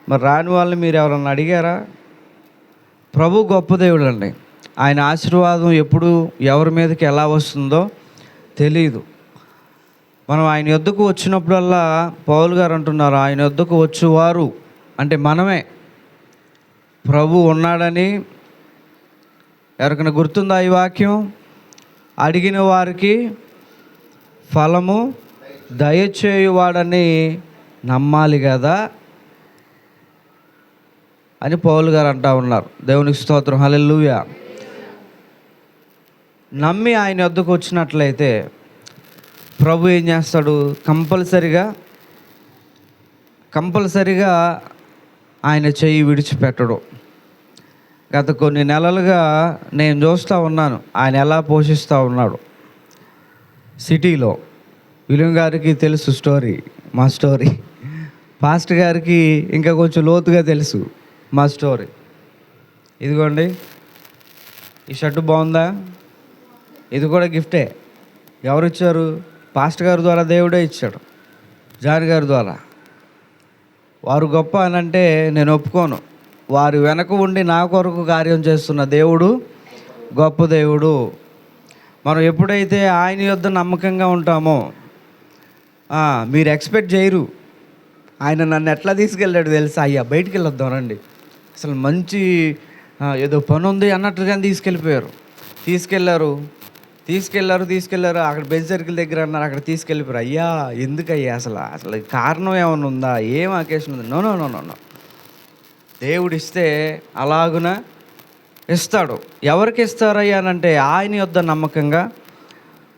మరి రాని వాళ్ళని మీరు ఎవరన్నా అడిగారా? ప్రభు గొప్ప దేవుడు అండి. ఆయన ఆశీర్వాదం ఎప్పుడు ఎవరి మీదకి ఎలా వస్తుందో తెలియదు. మనం ఆయన యొద్దకు వచ్చినప్పుడల్లా పౌలు గారు అంటున్నారు, ఆయన యొద్దకు వచ్చేవారు అంటే మనమే. ప్రభు ఉన్నాడని ఎవరికైనా గుర్తుందా ఈ వాక్యం? అడిగిన వారికి ఫలము దయచేయువాడని నమ్మాలి కదా అని పౌలు గారు అంటూ ఉన్నారు. దేవునికి స్తోత్రం, హల్లెలూయా. నమ్మి ఆయన వద్దకు వచ్చినట్లయితే ప్రభు ఏం చేస్తాడు? కంపల్సరిగా ఆయన చెయ్యి విడిచిపెట్టడు. గత కొన్ని నెలలుగా నేను చూస్తూ ఉన్నాను ఆయన ఎలా పోషిస్తూ ఉన్నాడు. సిటీలో విలియం గారికి తెలుసు స్టోరీ, మా స్టోరీ. పాస్టర్ గారికి ఇంకా కొంచెం లోతుగా తెలుసు మా స్టోరీ. ఇదిగోండి, ఈ షర్టు బాగుందా? ఇది కూడా గిఫ్టే. ఎవరు ఇచ్చారు? పాస్టర్ గారి ద్వారా దేవుడే ఇచ్చాడు, జాన్ గారి ద్వారా. వారు గొప్ప అని అంటే నేను ఒప్పుకోను. వారి వెనక ఉండి నా కొరకు కార్యం చేస్తున్న దేవుడు గొప్ప దేవుడు. మనం ఎప్పుడైతే ఆయన యొద్ద నమ్మకంగా ఉంటామో మీరు ఎక్స్పెక్ట్ చేయరు. ఆయన నన్ను ఎట్లా తీసుకెళ్ళాడు తెలుసా? అయ్యా బయటికి వెళ్ళొద్దాం రండి, అసలు మంచి ఏదో పని ఉంది అన్నట్టుగానే తీసుకెళ్ళారు. అక్కడ బెంచ్ సర్కిల్ దగ్గర అన్నారు, అక్కడ తీసుకెళ్ళిపోయారు. అయ్యా ఎందుకయ్యా, అసలు కారణం ఏమైనా ఉందా? ఏం అకేషన్ ఉంది? నో. దేవుడు ఇస్తే అలాగున ఇస్తాడు. ఎవరికి ఇస్తారయ్యా అంటే ఆయన యొద్ద నమ్మకంగా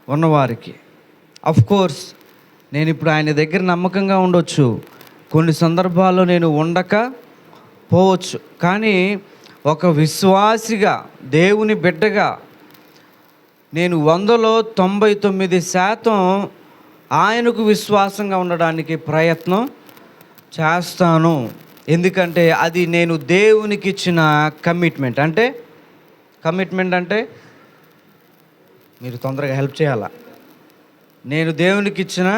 ఉన్నవారికి. కోర్స్ నేను ఇప్పుడు ఆయన దగ్గర నమ్మకంగా ఉండొచ్చు, కొన్ని సందర్భాల్లో నేను ఉండక పోవచ్చు. కానీ ఒక విశ్వాసిగా, దేవుని బిడ్డగా నేను 100లో 99% ఆయనకు విశ్వాసంగా ఉండడానికి ప్రయత్నం చేస్తాను. ఎందుకంటే అది నేను దేవునికి ఇచ్చిన కమిట్మెంట్. అంటే మీరు తొందరగా హెల్ప్ చేయాలా. నేను దేవునికి ఇచ్చిన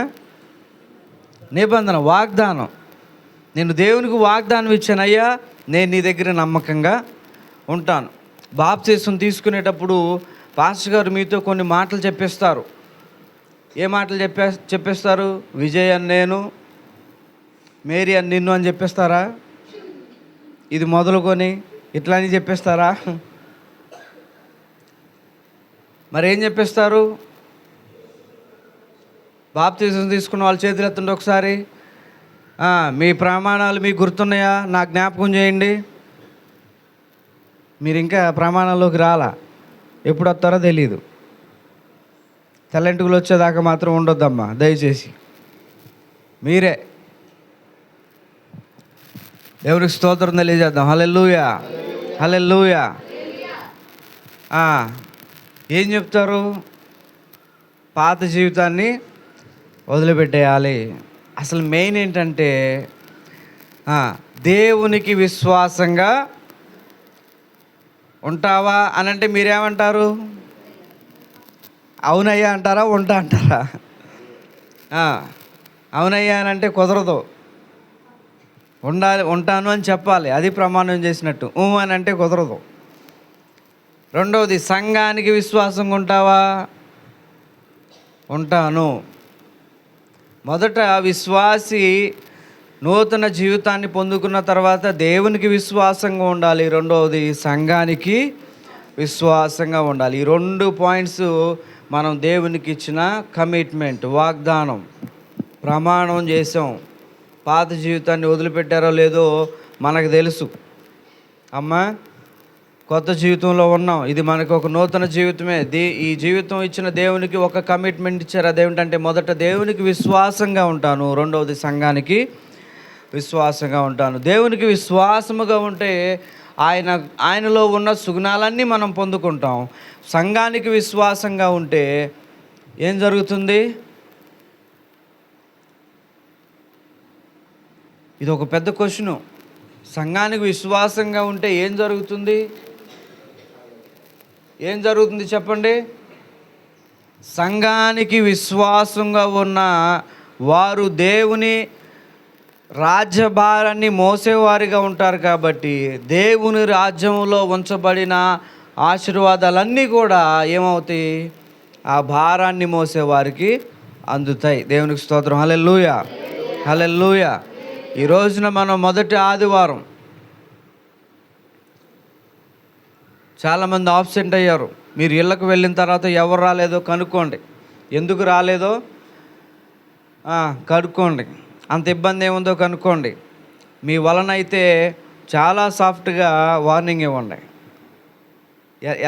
నిబంధన, వాగ్దానం. నేను దేవునికి వాగ్దానం ఇచ్చాను, అయ్యా నేను నీ దగ్గర నమ్మకంగా ఉంటాను. బాప్తిసం తీసుకునేటప్పుడు పాస్టర్ గారు మీతో కొన్ని మాటలు చెప్పిస్తారు. ఏ మాటలు చెప్పేస్తారు? విజయ్ అని నేను, మేరీ అని నిన్ను అని చెప్పేస్తారా? ఇది మొదలుకొని ఇట్లా అని చెప్పేస్తారా? మరేం చెప్పేస్తారు? బాప్తిసం తీసుకున్న వాళ్ళ చేతులు ఎత్తండి ఒకసారి. మీ ప్రమాణాలు మీకు గుర్తున్నాయా? నా జ్ఞాపకం చేయండి. మీరు ఇంకా ప్రమాణాల్లోకి రాలా, ఎప్పుడు వస్తారో తెలీదు. తెల్లంటికులు వచ్చేదాకా మాత్రం ఉండొద్దమ్మా దయచేసి. మీరే దేవునికి స్తోత్రం తెలియజేద్దాం. హల్లెలూయా. ఏం చెప్తారు? పాత జీవితాన్ని వదిలిపెట్టేయాలి. అసలు మెయిన్ ఏంటంటే దేవునికి విశ్వాసంగా ఉంటావా అని అంటే మీరేమంటారు? అవునయ్యా అంటారా, అంటారా? అవునయ్యా అని అంటే కుదరదు. ఉంటాను అని చెప్పాలి, అది ప్రమాణం చేసినట్టు. అని అంటే కుదరదు. రెండవది, సంఘానికి విశ్వాసంగా ఉంటావా? ఉంటాను. మొదట విశ్వాసి నూతన జీవితాన్ని పొందుకున్న తర్వాత దేవునికి విశ్వాసంగా ఉండాలి. రెండవది సంఘానికి విశ్వాసంగా ఉండాలి. ఈ 2 పాయింట్స్ మనం దేవునికి ఇచ్చిన కమిట్మెంట్, వాగ్దానం, ప్రమాణం చేసాం. పాత జీవితాన్ని వదిలిపెట్టారో లేదో మనకు తెలుసు. అమ్మా కొత్త జీవితంలో ఉన్నాం, ఇది మనకు ఒక నూతన జీవితమే. ఈ జీవితం ఇచ్చిన దేవునికి ఒక కమిట్మెంట్ ఇచ్చారు. అదేమిటంటే మొదట దేవునికి విశ్వాసంగా ఉంటాను, రెండవది సంఘానికి విశ్వాసంగా ఉంటాను. దేవునికి విశ్వాసముగా ఉంటే ఆయనలో ఉన్న సుగుణాలన్నీ మనం పొందుకుంటాం. సంఘానికి విశ్వాసంగా ఉంటే ఏం జరుగుతుంది? ఇది ఒక పెద్ద క్వశ్చను. సంఘానికి విశ్వాసంగా ఉంటే ఏం జరుగుతుంది? చెప్పండి. సంఘానికి విశ్వాసంగా ఉన్న వారు దేవుని రాజ్యభారాన్ని మోసేవారిగా ఉంటారు కాబట్టి దేవుని రాజ్యంలో ఉంచబడిన ఆశీర్వాదాలన్నీ కూడా ఏమవుతాయి? ఆ భారాన్ని మోసేవారికి అందుతాయి. దేవునికి స్తోత్రం. హల్లెలూయా, హల్లెలూయా. ఈ రోజున మనం మొదటి ఆదివారం చాలామంది ఆబ్సెంట్ అయ్యారు. మీరు ఇళ్ళకు వెళ్ళిన తర్వాత ఎవరు రాలేదో కనుక్కోండి, ఎందుకు రాలేదో కనుక్కోండి, అంత ఇబ్బంది ఏముందో కనుక్కోండి. మీ వలన అయితే చాలా సాఫ్ట్గా వార్నింగ్ ఇవ్వండి.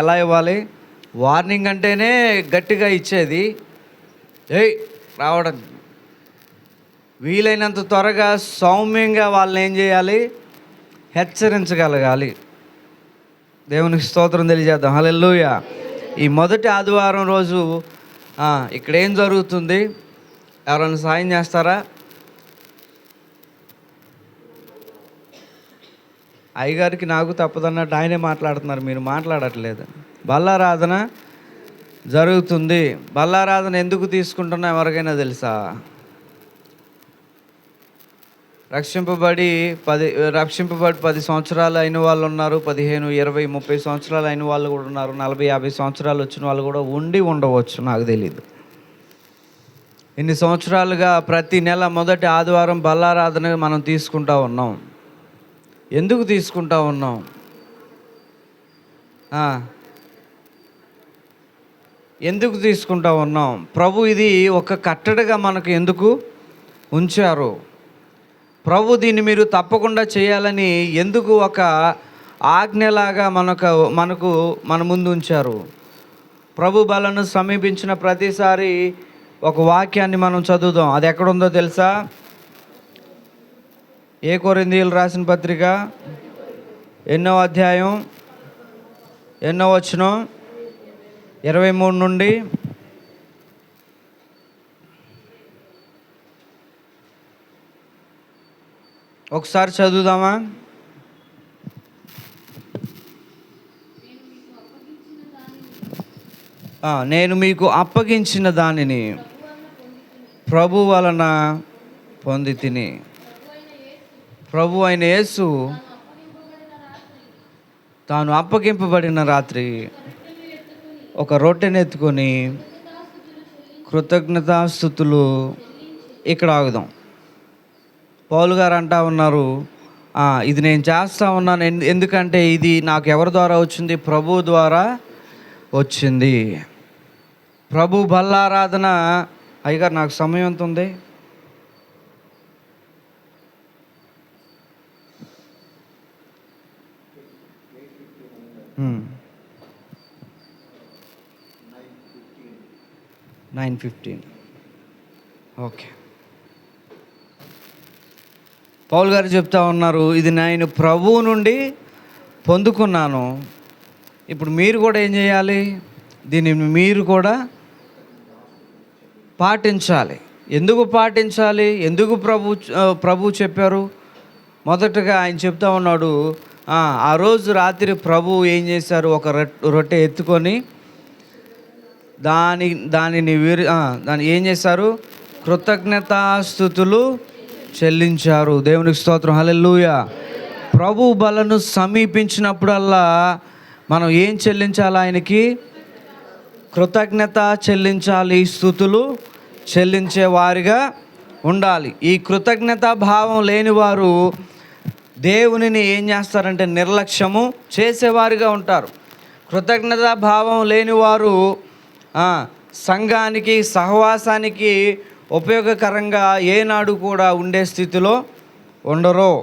ఎలా ఇవ్వాలి? వార్నింగ్ అంటేనే గట్టిగా ఇచ్చేది. రావడం వీలైనంత త్వరగా సౌమ్యంగా వాళ్ళని ఏం చేయాలి? హెచ్చరించగలగాలి. దేవునికి స్తోత్రం తెలియజేద్దాం. హల్లెలూయా. ఈ మొదటి ఆదివారం రోజు ఇక్కడ ఏం జరుగుతుంది? ఎవరైనా సాయం చేస్తారా? అయ్యగారికి నాకు తప్పదన్నట్టు ఆయనే మాట్లాడుతున్నారు, మీరు మాట్లాడట్లేదు. బల్లారాధన జరుగుతుంది. బల్లారాధన ఎందుకు తీసుకుంటున్నా ఎవరికైనా తెలుసా? రక్షింపబడి 10 సంవత్సరాలు అయిన వాళ్ళు ఉన్నారు, 15, 20, 30 సంవత్సరాలు అయిన వాళ్ళు కూడా ఉన్నారు, 40, 50 సంవత్సరాలు వచ్చిన వాళ్ళు కూడా ఉండవచ్చు, నాకు తెలీదు. ఇన్ని సంవత్సరాలుగా ప్రతి నెల మొదటి ఆదివారం బల్లారాధన మనం తీసుకుంటా ఉన్నాం. ఎందుకు తీసుకుంటా ఉన్నాం? ఎందుకు తీసుకుంటా ఉన్నాం? ప్రభు ఇది ఒక కట్టడిగా మనకు ఎందుకు ఉంచారు? ప్రభు దీన్ని మీరు తప్పకుండా చేయాలని ఎందుకు ఒక ఆజ్ఞలాగా మన ముందు ఉంచారు? ప్రభు బలను సమీపించిన ప్రతిసారి ఒక వాక్యాన్ని మనం చదువుదాం. అది ఎక్కడుందో తెలుసా? ఏ కొరింథీయులకు రాసిన పత్రిక 8వ అధ్యాయం 8వ వచనం 23 నుండి ఒకసారి చదువుదామా? నేను మీకు అప్పగించిన దానిని ప్రభు వలన పొంది తిని. ప్రభు అయిన యేసు తాను అప్పగింపబడిన రాత్రి ఒక రొట్టెను ఎత్తుకొని కృతజ్ఞతాస్తుతులు. ఇక్కడ ఆగుదాం. పౌలు గారు అంటా ఉన్నారు, ఇది నేను చేస్తూ ఉన్నాను ఎందుకంటే ఇది నాకు ఎవరి ద్వారా వచ్చింది? ప్రభు ద్వారా వచ్చింది. ప్రభు బల్లారాధన. అయ్యగారు నాకు సమయం ఎంత ఉంది? (9:15). ఓకే. పౌలు గారు చెప్తా ఉన్నారు, ఇది నేను ప్రభువు నుండి పొందుకున్నాను. ఇప్పుడు మీరు కూడా ఏం చేయాలి? దీన్ని మీరు కూడా పాటించాలి. ఎందుకు పాటించాలి? ఎందుకు ప్రభు చెప్పారు? మొదటగా ఆయన చెప్తా ఉన్నాడు, ఆ రోజు రాత్రి ప్రభు ఏం చేశారు? ఒక రొట్టె ఎత్తుకొని దానిని దాన్ని ఏం చేశారు? కృతజ్ఞతాస్తుతులు చెల్లించారు. దేవునికి స్తోత్రం. హల్లెలూయా. ప్రభు బలను సమీపించినప్పుడల్లా మనం ఏం చెల్లించాలి? ఆయనకి కృతజ్ఞత చెల్లించాలి, స్తుతులు చెల్లించే వారిగా ఉండాలి. ఈ కృతజ్ఞతా భావం లేని వారు దేవునిని ఏం చేస్తారంటే నిర్లక్ష్యము చేసేవారిగా ఉంటారు. కృతజ్ఞతా భావం లేనివారు సంఘానికి, సహవాసానికి ఉపయోగకరంగా ఏనాడు కూడా ఉండే స్థితిలో ఉండరు.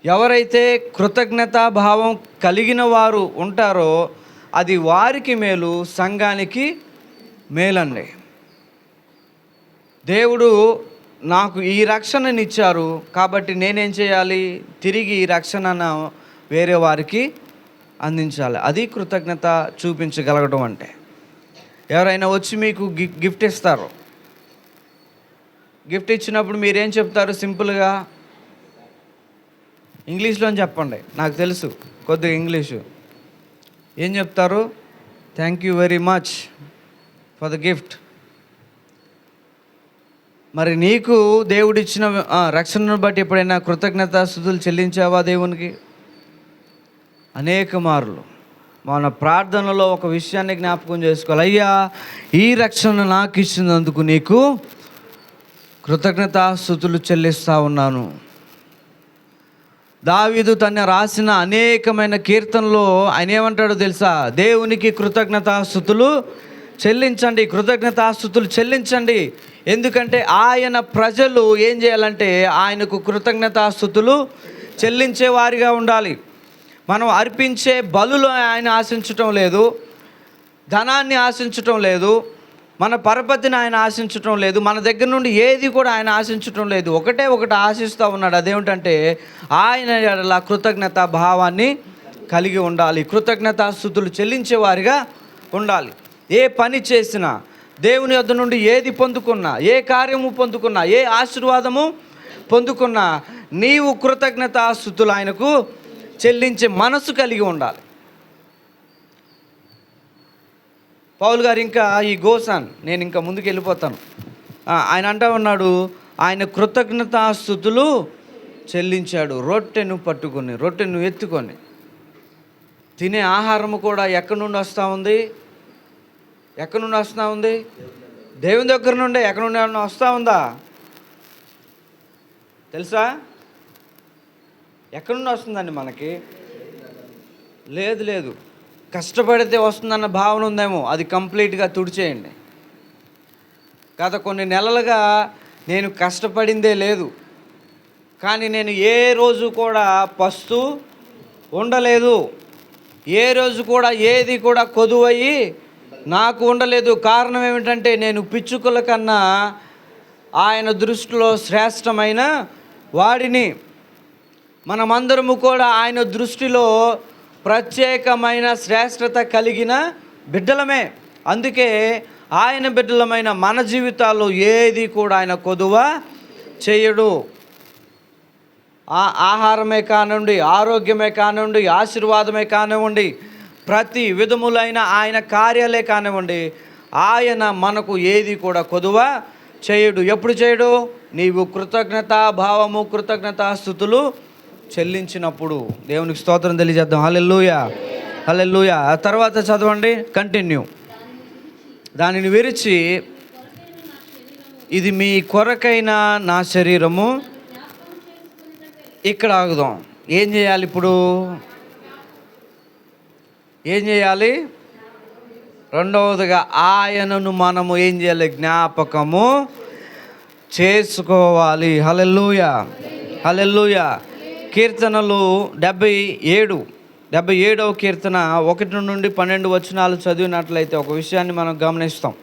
ఎవరైతే కృతజ్ఞతా భావం కలిగిన వారు ఉంటారో అది వారికి మేలు, సంఘానికి మేలండి. దేవుడు నాకు ఈ రక్షణనిచ్చారు కాబట్టి నేనేం చేయాలి? తిరిగి ఈ రక్షణను వేరే వారికి అందించాలి. అది కృతజ్ఞత చూపించగలగడం అంటే. ఎవరైనా వచ్చి మీకు గిఫ్ట్ ఇస్తారు. గిఫ్ట్ ఇచ్చినప్పుడు మీరేం చెప్తారు? సింపుల్గా ఇంగ్లీష్లో చెప్పండి, నాకు తెలుసు కొద్దిగా ఇంగ్లీషు. ఏం చెప్తారు? Thank you very much for the gift. మరి నీకు దేవుడిచ్చిన రక్షణను బట్టి ఎప్పుడైనా కృతజ్ఞతాస్తుతులు చెల్లించావా దేవునికి? అనేక మార్లు మన ప్రార్థనలో ఒక విషయాన్ని జ్ఞాపకం చేసుకోవాలి. అయ్యా, ఈ రక్షణ నాకు ఇచ్చినందుకు నీకు కృతజ్ఞతాస్తుతులు చెల్లిస్తూ ఉన్నాను. దావీదు తన రాసిన అనేకమైన కీర్తనలో ఆయన ఏమంటాడో తెలుసా? దేవునికి కృతజ్ఞతాస్తుతులు చెల్లించండి, కృతజ్ఞతాస్తుతులు చెల్లించండి. ఎందుకంటే ఆయన ప్రజలు ఏం చేయాలంటే ఆయనకు కృతజ్ఞతాస్తుతులు చెల్లించే వారిగా ఉండాలి. మనం అర్పించే బలులు ఆయన ఆశించటం లేదు, ధనాన్ని ఆశించటం లేదు, మన పరపతిని ఆయన ఆశించటం లేదు, మన దగ్గర నుండి ఏది కూడా ఆయన ఆశించటం లేదు. ఒకటే ఒకటి ఆశిస్తూ ఉన్నాడు. అదేమిటంటే ఆయన ఎడల కృతజ్ఞత భావాన్ని కలిగి ఉండాలి, కృతజ్ఞతాస్తుతులు చెల్లించే వారిగా ఉండాలి. ఏ పని చేసినా, దేవుని యొద్ద నుండి ఏది పొందుకున్నా, ఏ కార్యము పొందుకున్నా, ఏ ఆశీర్వాదము పొందుకున్నా నీవు కృతజ్ఞతాస్తుతులు ఆయనకు చెల్లించే మనసు కలిగి ఉండాలి. పౌలు గారు ఇంకా ఈ గోసాన్, నేను ఇంకా ముందుకు వెళ్ళిపోతాను, ఆయన అంటా ఉన్నాడు, ఆయన కృతజ్ఞతాస్తుతులు చెల్లించాడు. రొట్టెను పట్టుకొని, రొట్టెను ఎత్తుకొని తినే ఆహారము కూడా ఎక్కడి నుండి వస్తూ ఉంది? ఎక్కడి నుండి వస్తూ ఉంది? దేవుని దగ్గర నుండే. ఎక్కడి నుండి ఏమన్నా వస్తూ ఉందా తెలుసా? ఎక్కడి నుండి వస్తుందండి మనకి? లేదు. కష్టపడితే వస్తుందన్న భావన ఉందేమో, అది కంప్లీట్గా తుడిచేయండి. గత కొన్ని నెలలుగా నేను కష్టపడిందే లేదు, కానీ నేను ఏ రోజు కూడా పస్తు ఉండలేదు, ఏ రోజు కూడా ఏది కూడా కొదువయ్యి నాకు ఉండలేదు. కారణం ఏమిటంటే నేను పిచ్చుకల కన్నా ఆయన దృష్టిలో శ్రేష్టమైన వాడిని. మనమందరము కూడా ఆయన దృష్టిలో ప్రత్యేకమైన శ్రేష్టత కలిగిన బిడ్డలమే. అందుకే ఆయన బిడ్డలమైన మన జీవితాల్లో ఏది కూడా ఆయన కొదువ చేయడు. ఆహారమే కానివ్వండి, ఆరోగ్యమే కానివ్వండి, ఆశీర్వాదమే కానివ్వండి, ప్రతి విధములైన ఆయన కార్యాలే కానివ్వండి, ఆయన మనకు ఏది కూడా కొదువ చేయడు. ఎప్పుడు చేయడు? నీవు కృతజ్ఞతా భావము, కృతజ్ఞతాస్తుతులు చెల్లించినప్పుడు. దేవునికి స్తోత్రం తెలియజేద్దాం. హల్లెలూయా, హల్లెలూయా. ఆ తర్వాత చదవండి, కంటిన్యూ. దానిని విరిచి, ఇది మీ కొరకైన నా శరీరము. ఇక్కడ ఆగుదాం. ఏం చేయాలి ఇప్పుడు? ఏం చేయాలి? రెండవదిగా ఆయనను మనము ఏం చేయాలి? జ్ఞాపకము చేసుకోవాలి. హల్లెలూయా, హల్లెలూయా. కీర్తనలు 77వ కీర్తన 1 నుండి 12 వచనాలు చదివినట్లయితే ఒక విషయాన్ని మనం గమనిస్తాం.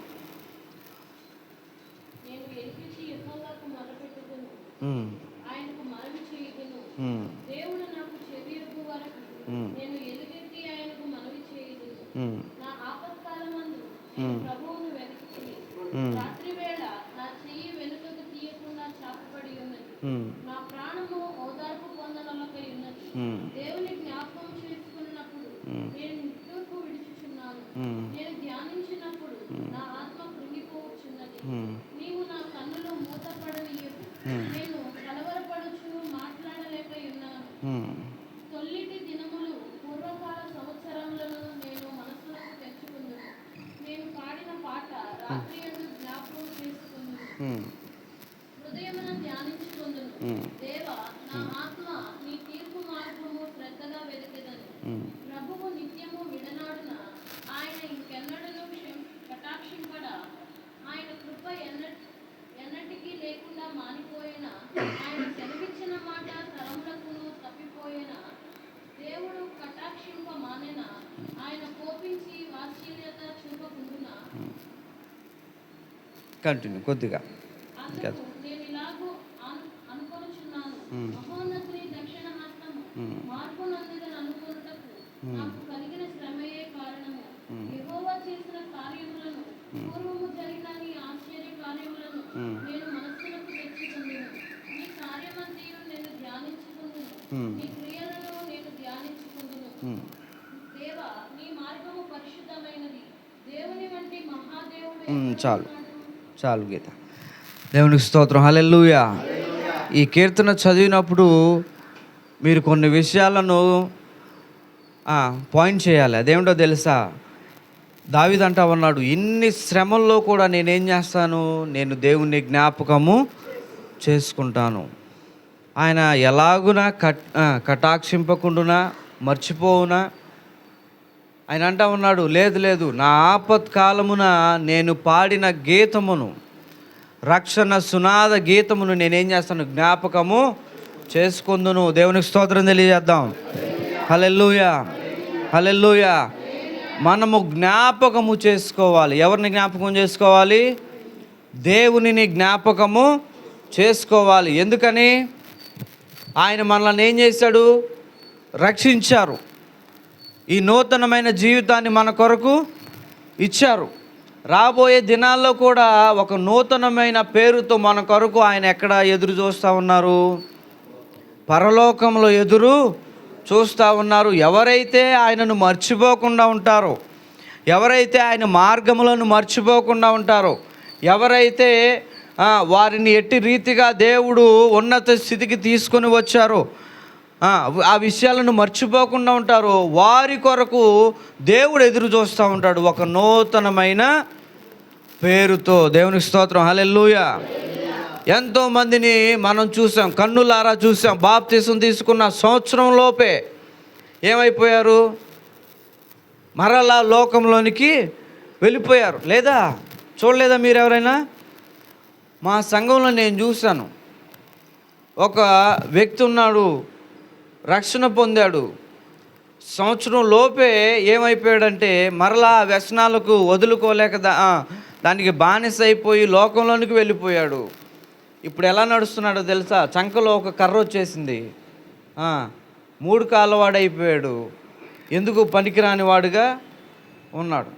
తొల్లిటి దినములు పూర్వకాల సంవత్సరములను నేను మనసులకు తెచ్చుకుందును. నేను పాడిన పాట రాత్రియందు జ్ఞాపకం చేసుకుందును. హృదయమున ధ్యానించుకుందును. దేవా, నా ఆత్మ నీ తీర్పు మార్గము శ్రద్ధగా వెదకెదను. ప్రభువు నిత్యము విడనాడున, ఆయన ఇంకెన్నడను కటాక్షింపడా. ఆయన కృప ఎన్నటికీ లేకుండా మానిపోయిన, ఆయన సెలవిచ్చిన మాట తరములకును తప్పిపోయిన. దేవుడు కటాక్షింప మానెన, ఆయన కోపించి వాత్సల్యత చూపకుండునా. కంటిన్యూ కొద్దిగా. అందుకు నేను ఇలాగూ అనుకొనుచున్నాను, మహోన్నతుని దక్షిణ హస్తము మార్పు నందుదని అనుకొనుటకు నాకు కలిగిన శ్రమయే కారణము. యెహోవా చేసిన కార్యములను, పూర్వము జరిగిన నీ ఆశ్చర్య కార్యములను నేను మనస్సులకు తెచ్చుకుందును. నీ కార్యమంతయు నేను ధ్యానించుకుందును, నీ క్రియలను నేను ధ్యానించుకుందును. దేవా, నీ మార్గము పరిశుద్ధమైనది. దేవుని వంటి మహాదేవుడు చాలు గీత. దేవునికి స్తోత్రం. హల్లెలూయా. ఈ కీర్తన చదివినప్పుడు మీరు కొన్ని విషయాలను పాయింట్ చేయాలి. అదేమిటో తెలుసా? దావీదు అంటా ఉన్నాడు, ఇన్ని శ్రమల్లో కూడా నేనేం చేస్తాను, నేను దేవుణ్ణి జ్ఞాపకము చేసుకుంటాను. ఆయన ఎలాగునా కటాక్షింపకుండునా మర్చిపోవునా. ఆయన అంటా ఉన్నాడు, లేదు నా ఆపత్కాలమున నేను పాడిన గీతమును, రక్షణ సునాద గీతమును నేనేం చేస్తాను, జ్ఞాపకము చేసుకుందును. దేవునికి స్తోత్రం తెలియజేద్దాం. హల్లెలూయా, హల్లెలూయా. మనము జ్ఞాపకము చేసుకోవాలి. ఎవరిని జ్ఞాపకం చేసుకోవాలి? దేవునిని జ్ఞాపకము చేసుకోవాలి. ఎందుకని? ఆయన మనల్ని ఏం చేశాడు? రక్షించారు. ఈ నూతనమైన జీవితాన్ని మన కొరకు ఇచ్చారు. రాబోయే దినాల్లో కూడా ఒక నూతనమైన పేరుతో మన కొరకు ఆయన ఎక్కడ ఎదురు చూస్తూ ఉన్నారు? పరలోకంలో ఎదురు చూస్తూ ఉన్నారు. ఎవరైతే ఆయనను మర్చిపోకుండా ఉంటారో, ఎవరైతే ఆయన మార్గములను మర్చిపోకుండా ఉంటారో, ఎవరైతే వారిని ఎట్టి రీతిగా దేవుడు ఉన్నత స్థితికి తీసుకొని వచ్చారో, ఆ విషయాలను మర్చిపోకుండా ఉంటారో, వారి కొరకు దేవుడు ఎదురు చూస్తూ ఉంటాడు ఒక నూతనమైన పేరుతో. దేవునికి స్తోత్రం. హల్లెలూయా. ఎంతోమందిని మనం చూసాం, కన్నులారా చూసాం. బాప్తిసం తీసుకున్న సంవత్సరం లోపే ఏమైపోయారు? మరలా లోకంలోనికి వెళ్ళిపోయారు. లేదా? చూడలేదా మీరు ఎవరైనా? మా సంఘంలో నేను చూశాను, ఒక వ్యక్తి ఉన్నాడు, రక్షణ పొందాడు. సంవత్సరం లోపే ఏమైపోయాడంటే మరలా వ్యసనాలకు వదులుకోలేక దానికి బానిస అయిపోయి లోకంలోనికి వెళ్ళిపోయాడు. ఇప్పుడు ఎలా నడుస్తున్నాడో తెలుసా? చంకలో ఒక కర్ర వచ్చేసింది, 3 కాళ్ళ వాడైపోయాడు. ఎందుకు పనికిరాని వాడుగా ఉన్నాడు.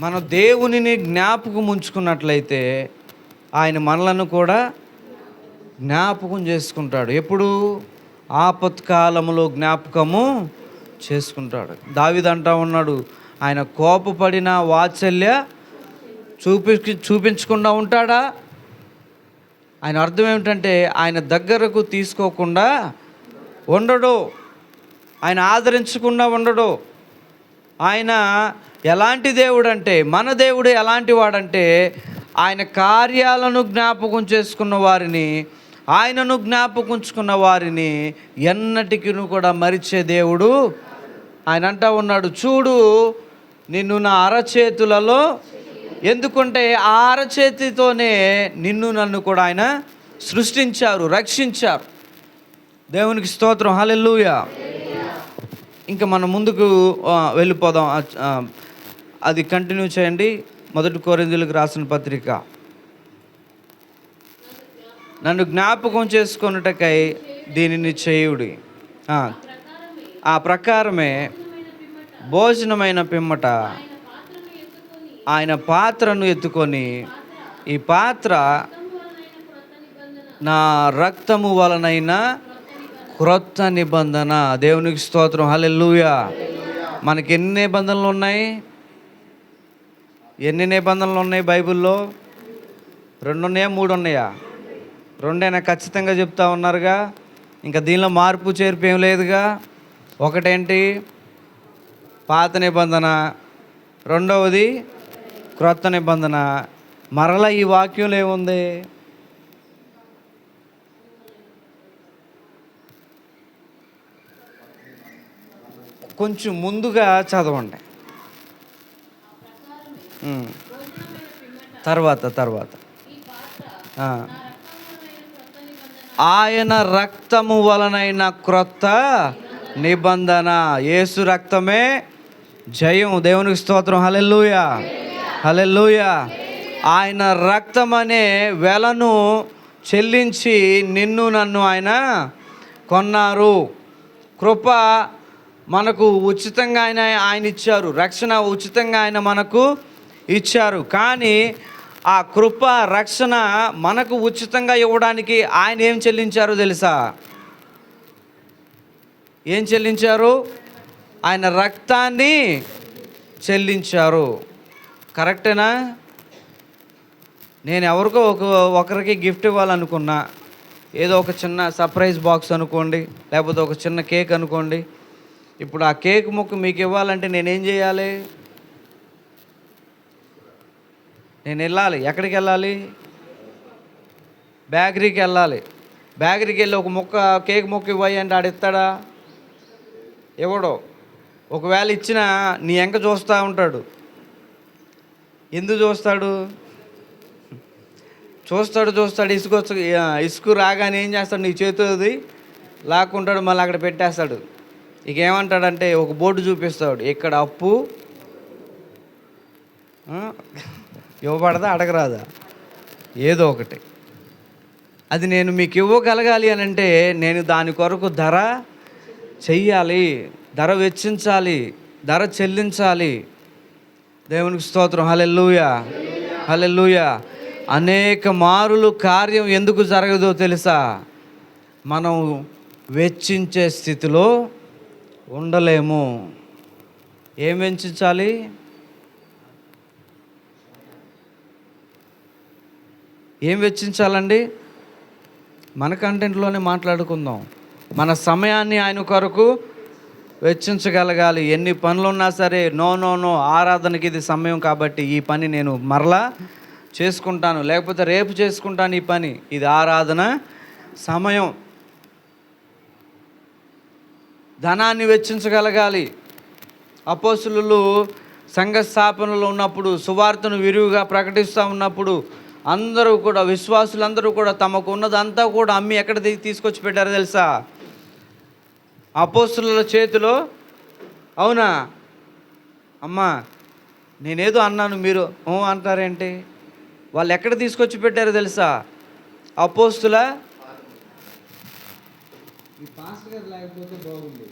మనం దేవునిని జ్ఞాపకం ఉంచుకున్నట్లయితే ఆయన మనలను కూడా జ్ఞాపకం చేసుకుంటాడు. ఎప్పుడు? ఆపత్కాలములో జ్ఞాపకము చేసుకుంటాడు. దావీదు అంటా ఉన్నాడు, ఆయన కోపపడిన వాత్సల్య చూపించకుండా ఉంటాడా? ఆయన అర్థం ఏమిటంటే ఆయన దగ్గరకు తీసుకోకుండా ఉండడు, ఆయన ఆదరించకుండా ఉండడు. ఆయన ఎలాంటి దేవుడు అంటే, మన దేవుడు ఎలాంటి వాడంటే, ఆయన కార్యాలను జ్ఞాపకం చేసుకున్న వారిని, ఆయనను జ్ఞాపకుంచుకున్న వారిని ఎన్నటికీ కూడా మరిచే దేవుడు. ఆయన అంటా ఉన్నాడు, చూడు నిన్ను నా అరచేతులలో, ఎందుకంటే ఆ అరచేతితోనే నిన్ను నన్ను కూడా ఆయన సృష్టించారు, రక్షించారు. దేవునికి స్తోత్రం. హల్లెలూయా. ఇంకా మనం ముందుకు వెళ్ళిపోదాం. అది కంటిన్యూ చేయండి. 1 కొరింథీయులకు రాసిన పత్రిక. నన్ను జ్ఞాపకం చేసుకొనుటకై దీనిని చేయుడి. ఆ ప్రకారమే భోజనమైన పిమ్మట ఆయన పాత్రను ఎత్తుకొని, ఈ పాత్ర నా రక్తము వలనైన క్రొత్త నిబంధన. దేవునికి స్తోత్రం. హల్లెలూయా. మనకి ఎన్ని నిబంధనలు ఉన్నాయి? ఎన్ని నిబంధనలు ఉన్నాయి బైబిల్లో? 2 ఉన్నాయా, 3 ఉన్నాయా? 2 ఖచ్చితంగా చెప్తా ఉన్నారుగా. ఇంకా దీనిలో మార్పు చేర్పు ఏం లేదుగా. ఒకటేంటి? పాత నిబంధన. రెండవది క్రొత్త నిబంధన. మరలా ఈ వాక్యంలో ఏముంది? కొంచెం ముందుగా చదవండి. తర్వాత ఆయన రక్తము వలనైన క్రొత్త నిబంధన. యేసు రక్తమే జయం. దేవునికి స్తోత్రం. హల్లెలూయా, హల్లెలూయా. ఆయన రక్తం అనే వెలను చెల్లించి నిన్ను నన్ను ఆయన కొన్నారు. కృప మనకు ఉచితంగా ఆయన ఇచ్చారు. రక్షణ ఉచితంగా ఆయన మనకు ఇచ్చారు. కానీ ఆ కృప రక్షణ మనకు ఉచితంగా ఇవ్వడానికి ఆయన ఏం చెల్లించారో తెలుసా? ఏం చెల్లించారు? ఆయన రక్తాన్ని చెల్లించారు. కరెక్టేనా? నేను ఎవరికో ఒకరికి గిఫ్ట్ ఇవ్వాలనుకున్నా, ఏదో ఒక చిన్న సర్ప్రైజ్ బాక్స్ అనుకోండి, లేకపోతే ఒక చిన్న కేక్ అనుకోండి. ఇప్పుడు ఆ కేక్ ముక్క మీకు ఇవ్వాలంటే నేనేం చేయాలి? నేను వెళ్ళాలి. ఎక్కడికి వెళ్ళాలి? బేకరీకి వెళ్ళాలి. బేకరీకి వెళ్ళి ఒక కేక్ ముక్క ఇవ్వాలి అంటే ఆడిస్తాడా? ఇవ్వడు. ఒకవేళ ఇచ్చినా నీ ఎంక చూస్తూ ఉంటాడు. ఎందుకు చూస్తాడు? చూస్తాడు. ఇసుకు రాగానే ఏం చేస్తాడు? నీ చేతుది లాక్కుంటాడు, మళ్ళీ అక్కడ పెట్టేస్తాడు. ఇక ఏమంటాడంటే ఒక బోర్డు చూపిస్తాడు, ఇక్కడ అప్పు ఇవ్వబడదా, అడగరాదా, ఏదో ఒకటి. అది నేను మీకు ఇవ్వగలగాలి అని అంటే నేను దాని కొరకు ధర చెయ్యాలి, ధర వెచ్చించాలి, ధర చెల్లించాలి. దేవునికి స్తోత్రం. హల్లెలూయా, హల్లెలూయా. అనేక మారులు కార్యం ఎందుకు జరగదో తెలుసా? మనం వెచ్చించే స్థితిలో ఉండలేము. ఏం వెచ్చించాలి? ఏం వెచ్చించాలండి? మన కంటెంట్లోనే మాట్లాడుకుందాం. మన సమయాన్ని ఆయన కొరకు వెచ్చించగలగాలి. ఎన్ని పనులున్నా సరే, నో ఆరాధనకి ఇది సమయం కాబట్టి ఈ పని నేను మరలా చేసుకుంటాను, లేకపోతే రేపు చేసుకుంటాను ఈ పని. ఇది ఆరాధన సమయం. ధనాన్ని వెచ్చించగలగాలి. అపోస్తలులు సంఘ స్థాపనలో ఉన్నప్పుడు, సువార్తను విరివిగా ప్రకటిస్తూ ఉన్నప్పుడు అందరూ కూడా, విశ్వాసులందరూ కూడా తమకు ఉన్నదంతా కూడా అమ్మి ఎక్కడ తీసుకొచ్చి పెట్టారో తెలుసా? అపోస్తలుల చేతిలో. అవునా అమ్మా? నేనేదో అన్నాను, మీరు అంటారేంటి? వాళ్ళు ఎక్కడ తీసుకొచ్చి పెట్టారో తెలుసా? అపోస్తుల లేకపోతే బాగుంది.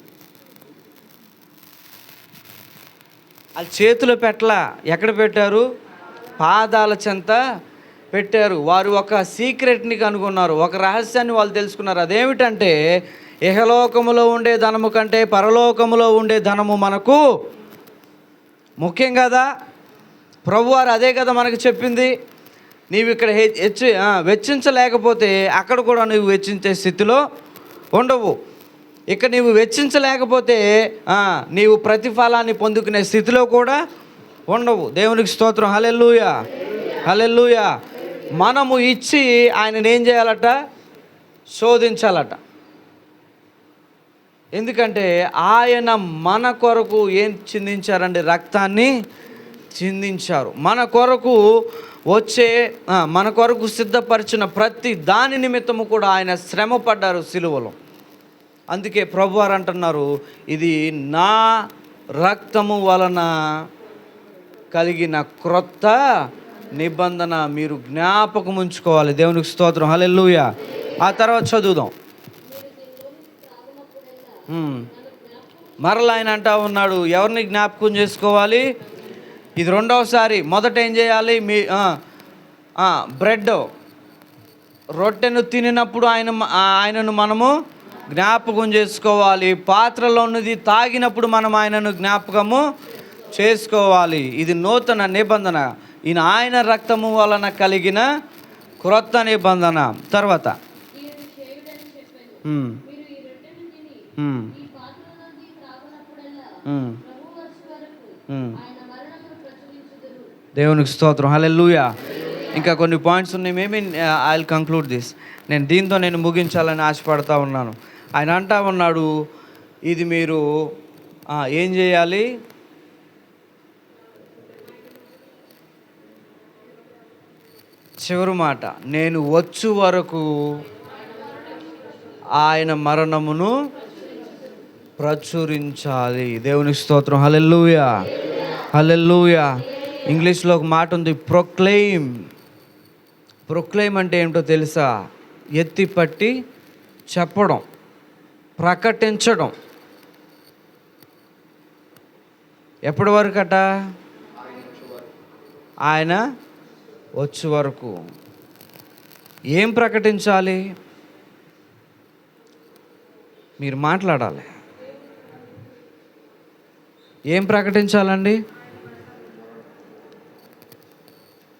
వాళ్ళ చేతిలో పెట్టలా. ఎక్కడ పెట్టారు? పాదాల చెంత పెట్టారు. వారు ఒక సీక్రెట్ని కనుగొన్నారు, ఒక రహస్యాన్ని వాళ్ళు తెలుసుకున్నారు. అదేమిటంటే, ఇహలోకములో ఉండే ధనము కంటే పరలోకములో ఉండే ధనము మనకు ముఖ్యం కదా. ప్రభువారు అదే కదా మనకు చెప్పింది. నీవు ఇక్కడ వెచ్చించలేకపోతే అక్కడ కూడా నువ్వు వెచ్చించే స్థితిలో ఉండవు. ఇక్కడ నీవు వెచ్చించలేకపోతే నీవు ప్రతిఫలాన్ని పొందుకునే స్థితిలో కూడా ఉండవు. దేవునికి స్తోత్రం. హల్లెలూయా, హల్లెలూయా. మనము ఇచ్చి ఆయనను ఏం చేయాలట? శోధించాలట. ఎందుకంటే ఆయన మన కొరకు ఏం చిందించారండి? రక్తాన్ని చిందించారు. మన కొరకు మన కొరకు సిద్ధపరిచిన ప్రతి దాని నిమిత్తము కూడా ఆయన శ్రమ పడ్డారు సిలువలో. అందుకే ప్రభువారు అంటున్నారు, ఇది నా రక్తము వలన కలిగిన క్రొత్త నిబంధన, మీరు జ్ఞాపకం ఉంచుకోవాలి. దేవునికి స్తోత్రం. హల్లెలూయా. ఆ తర్వాత చదువుదాం. మరలా ఆయన అంటా ఉన్నాడు, ఎవరిని జ్ఞాపకం చేసుకోవాలి? ఇది రెండవసారి. మొదట ఏం చేయాలి? బ్రెడ్, రొట్టెను తినినప్పుడు ఆయనను మనము జ్ఞాపకం చేసుకోవాలి. పాత్రలో ఉన్నది తాగినప్పుడు మనం ఆయనను జ్ఞాపకము చేసుకోవాలి. ఇది నూతన నిబంధన. ఆయన రక్తము వలన కలిగిన క్రొత్త నిబంధన. తర్వాత దేవునికి స్తోత్రం. హల్లెలూయా. ఇంకా కొన్ని పాయింట్స్ ఉన్నాయి. Maybe I will conclude this. దీంతో నేను ముగించాలని ఆశపడతా ఉన్నాను. ఆయన అంటా ఉన్నాడు, ఇది మీరు ఏం చేయాలి? చివరి మాట, నేను వచ్చు వరకు ఆయన మరణమును ప్రచురించాలి. దేవునికి స్తోత్రం. హల్లెలూయా, హల్లెలూయా. ఇంగ్లీష్లో ఒక మాట ఉంది, ప్రొక్లెయిమ్. ప్రొక్లెయిమ్ అంటే ఏమిటో తెలుసా? ఎత్తి పట్టి చెప్పడం, ప్రకటించడం. ఎప్పటి వరకట? ఆయన వచ్చే వరకు. ఏం ప్రకటించాలి? మీరు మాట్లాడాలి. ఏం ప్రకటించాలండి?